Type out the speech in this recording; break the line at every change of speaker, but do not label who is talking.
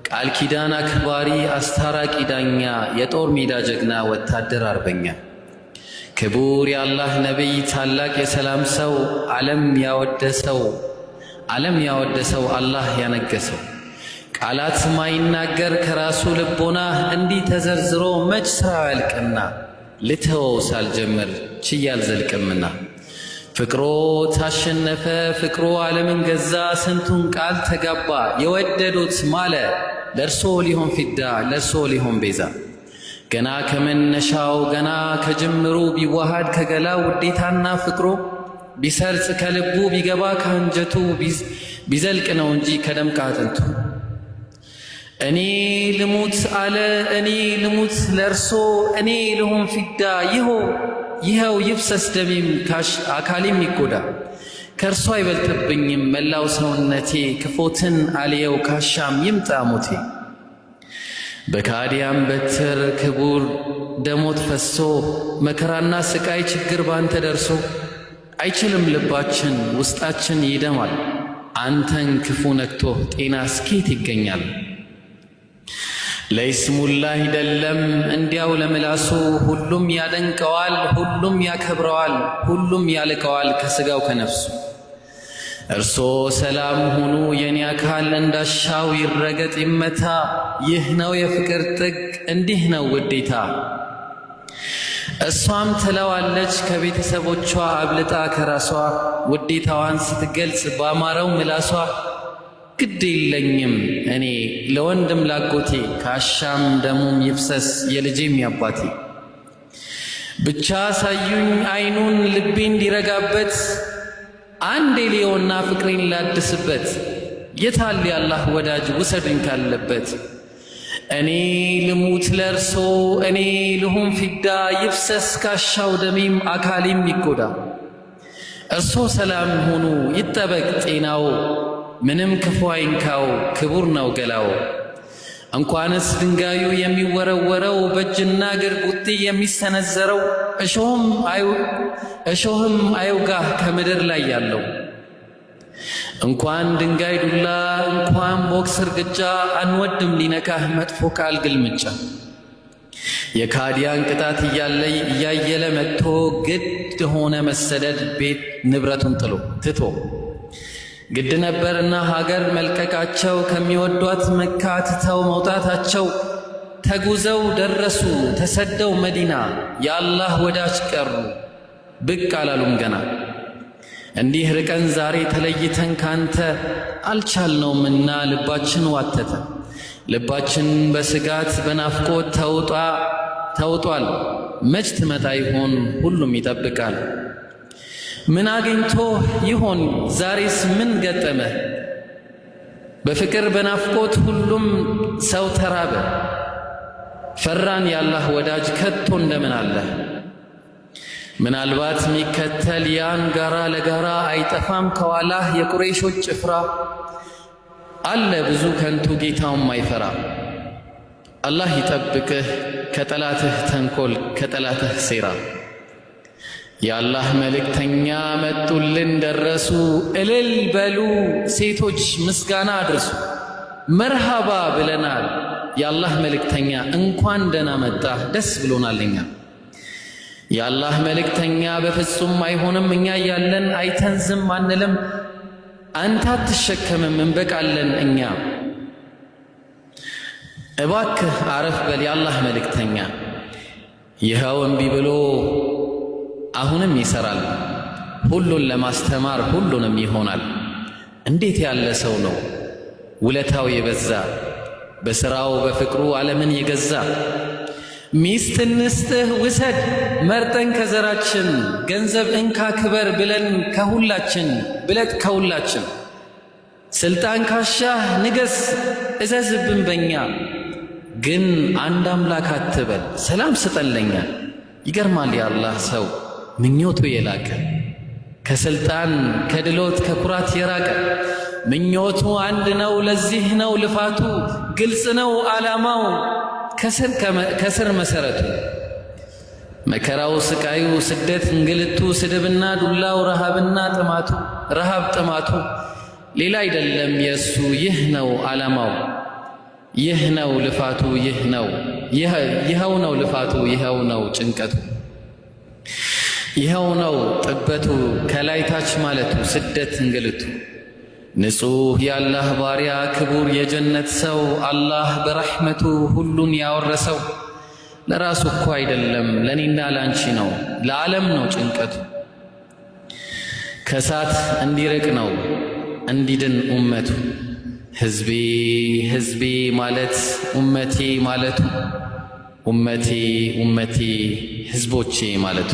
ቃል ኪዳን አክባሪ አስታራቂ ዳኛ የጦር ሜዳ ጀግና ወታደር አርበኛ ክቡር የአላህ ነቢይ ታላቅ የሰላም ሰው ዓለም ያወደሰው አላህ ያነገሰው ቃላት ማይናገር ከራሱ ልቦና እንዲህ ተዘርዝሮ መች ሥራው ያልቅና ልተወው ሳልጀምር ችያል ዘልቅምና ፍቅሮ ታሸነፈ ፍቅሮ ዓለምን ገዛ ስንቱን ቃል ተጋባ የወደዱት ማለ ለርሶ ሊሆን ፊዳ ለርሶ ሊሆን ቤዛ ገና ከመነሻው ገና ከጅምሩ ቢዋሃድ ከገላ ውዴታና ፍቅሮ ቢሰርጽ ከልቡ ቢገባ ከአንጀቱ ቢዘልቅ ነው እንጂ ከደም ከአጥንቱ እኔ ልሙት አለ እኔ ልሙት ለርሶ እኔ ልሆን ፊዳ ይኸው ይፍሰስ ደሜም አካሌም ይጎዳ ከእርሶ አይበልጥብኝም መላው ሰውነቴ ክፎትን አልየው ካሻም ይምጣ ሞቴ በካዲያም በትር ክቡር ደሞት ፈሶ መከራና ስቃይ ችግር ባንተ ደርሶ አይችልም ልባችን ውስጣችን ይደማል አንተን ክፉ ነክቶ ጤና ስኬት ይገኛል ለይስሙላ አይደለም እንዲያው ለምላሱ ሁሉም ያደንቀዋል ሁሉም ያከብረዋል ሁሉም ያልቀዋል ከስጋው ከነፍሱ እርሶ ሰላም ሁኑ የኔ አካል እንዳሻው ይረገጥ ይመታ ይህ ነው የፍቅር ጥግ እንዲህ ነው ውዴታ እሷም ትለዋለች ከቤተሰቦቿ አብልጣ ከራሷ ውዴታዋን ስትገልጽ ባማረው ምላሷ ግድ የለኝም እኔ ለወንድም ላጎቴ ካሻም ደሙም ይፍሰስ የልጄም ያባቴ ብቻ ሳዩኝ አይኑን ልቤ እንዲረጋበት አንዴ ሊዮና ፍቅሬን ላድስበት የታል ያላህ ወዳጅ ውሰዱኝ ካለበት እኔ ልሙት ለርሶ እኔ ልሁን ፊዳ ይፍሰስ ካሻው ደሜም አካሌም ይጎዳ እርሶ ሰላም ሆኑ ይጠበቅ ጤናው ምንም ክፉ አይንካው ክቡር ነው ገላው እንኳንስ ድንጋዩ የሚወረወረው በእጅና እግር ቡጢ የሚሰነዘረው እሾህም አይውጋህ ከምድር ላይ ያለው እንኳን ድንጋይ ዱላ እንኳን ቦክስ እርግጫ አንወድም ሊነካህ መጥፎ ቃል ግልምጫ የካዲያን ቅጣት እያየለ መጥቶ ግድ ሆነ መሰደድ ቤት ንብረቱን ትቶ ግድ ነበርና ሀገር መልቀቃቸው ከሚወዷት መካ ትተው መውጣታቸው ተጉዘው ደረሱ ተሰደው መዲና የአላህ ወዳጅ ቀሩ ብቅ አላሉም ገና እንዲህ ርቀን ዛሬ ተለይተን ካንተ አልቻልነውምና ልባችን ዋተተ ልባችን በስጋት በናፍቆት ተውጧል መች ትመጣ ይሆን ሁሉም ይጠብቃል ምን አግኝቶ ይሆን ዛሬስ ምን ገጠመ በፍቅር በናፍቆት ሁሉም ሰው ተራበ ፈራን ያላህ ወዳጅ ከቶ እንደምን አለ ምናልባት ሚከተል ያን ጋራ ለጋራ አይጠፋም ከዋላህ የቁረይሾች ጭፍራ አለ ብዙ ከንቱ ጌታውን ማይፈራ አላህ ይጠብቅህ ከጠላትህ ተንኮል ከጠላትህ ሴራ የአላህ መልእክተኛ መጡልን ደረሱ እልል በሉ ሴቶች ምስጋና አድርሱ መርሃባ ብለናል የአላህ መልእክተኛ እንኳን ደህና መጣህ ደስ ብሎናልኛ የአላህ መልእክተኛ በፍጹም አይሆንም እኛ ያለን አይተን ዝም አንልም አንተ አትሸከምም እንበቃለን እኛ እባክህ አረፍ በል የአላህ መልእክተኛ ይኸው እምቢ ብሎ አሁንም ይሰራል ሁሉን ለማስተማር ሁሉንም ይሆናል እንዴት ያለ ሰው ነው ውለታው የበዛ በሥራው በፍቅሩ ዓለምን የገዛ ሚስት እንስጥህ ውሰድ መርጠን ከዘራችን ገንዘብ እንካ ክበር ብለን ከሁላችን ስልጣን ካሻህ ንገስ እዘዝብን በኛ ግን አንድ አምላክ አትበል ሰላም ስጠለኛ ይገርማል የአላህ ሰው ምኞቱ የላቀ ከስልጣን ከድሎት ከኩራት የራቀ ምኞቱ አንድ ነው ለዚህ ነው ልፋቱ ግልጽ ነው ዓላማው ከስር መሰረቱ መከራው ስቃዩ ስደት እንግልቱ ስድብና ዱላው ረሃብ ጥማቱ ሌላ አይደለም የሱ ይህ ነው ዓላማው ይህ ነው ልፋቱ፣ ይኸው ነው ልፋቱ፣ ይኸው ነው ጭንቀቱ፣ ይኸው ነው ጥበቱ፣ ከላይ ታች ማለቱ፣ ስደት እንግልቱ። ንጹሕ የአላህ ባሪያ ክቡር የጀነት ሰው አላህ በረሕመቱ ሁሉን ያወረሰው ለራሱ እኮ አይደለም ለኔና ላንቺ ነው፣ ለዓለም ነው ጭንቀቱ። ከእሳት እንዲርቅ ነው እንዲድን ኡመቱ። ሕዝቤ ሕዝቤ ማለት ኡመቴ ማለቱ፣ ኡመቴ ኡመቴ ሕዝቦቼ ማለቱ።